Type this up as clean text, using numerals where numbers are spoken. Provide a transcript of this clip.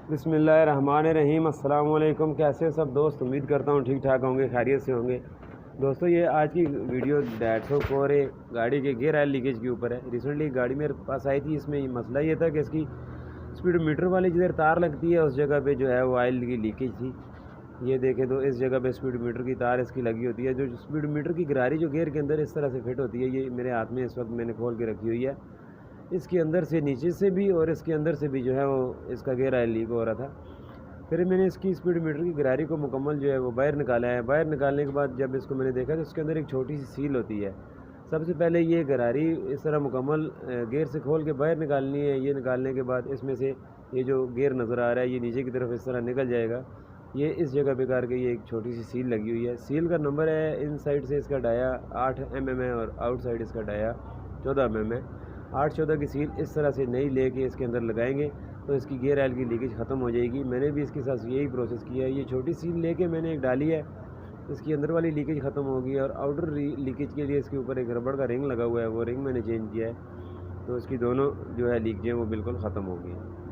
बिस्मिल्लाहिर्रहमानिर्रहीम। अस्सलाम वालेकुम। कैसे हैं सब दोस्त? उम्मीद करता हूँ ठीक ठाक होंगे, खैरियत से होंगे। दोस्तों, ये आज की वीडियो डैट्सो कोरे गाड़ी के गियर ऑयल लीकेज के ऊपर है। रिसेंटली गाड़ी मेरे पास आई थी। इसमें मसला ये था कि इसकी स्पीडोमीटर वाली जिधर तार लगती है उस जगह पे जो है वो ऑयल की लीकेज थी। ये देखें तो इस जगह पे स्पीडोमीटर की तार इसकी लगी होती है। जो स्पीडोमीटर की गरारी जो गियर के अंदर इस तरह से फिट होती है, ये मेरे हाथ में इस वक्त मैंने खोल के रखी हुई है। इसके अंदर से, नीचे से भी और इसके अंदर से भी जो है वो इसका गियर ऑयल लीक हो रहा था। फिर मैंने इसकी स्पीडोमीटर की गरारी को मुकम्मल जो है वो बाहर निकाला है। बाहर निकालने के बाद जब इसको मैंने देखा तो इसके अंदर एक छोटी सी सील होती है। सबसे पहले ये गरारी इस तरह मुकम्मल गियर से खोल के बाहर निकालनी है। ये निकालने के बाद इसमें से ये जो गियर नज़र आ रहा है ये नीचे की तरफ इस तरह निकल जाएगा। ये इस जगह पे करके ये एक छोटी सी सील लगी हुई है। सील का नंबर है, इन साइड से इसका डाया 8 mm है और आउट साइड इसका डाया 14 mm है। 8-14 की सील इस तरह से नई लेके इसके अंदर लगाएंगे तो इसकी गियर ऑयल की लीकेज ख़त्म हो जाएगी। मैंने भी इसके साथ यही प्रोसेस किया है। ये छोटी सील लेके मैंने एक डाली है, इसकी अंदर वाली लीकेज ख़त्म होगी और आउटर लीकेज के लिए इसके ऊपर एक रबड़ का रिंग लगा हुआ है, वो रिंग मैंने चेंज किया है। तो इसकी दोनों जो है लीकेजें वो बिल्कुल ख़त्म हो गई।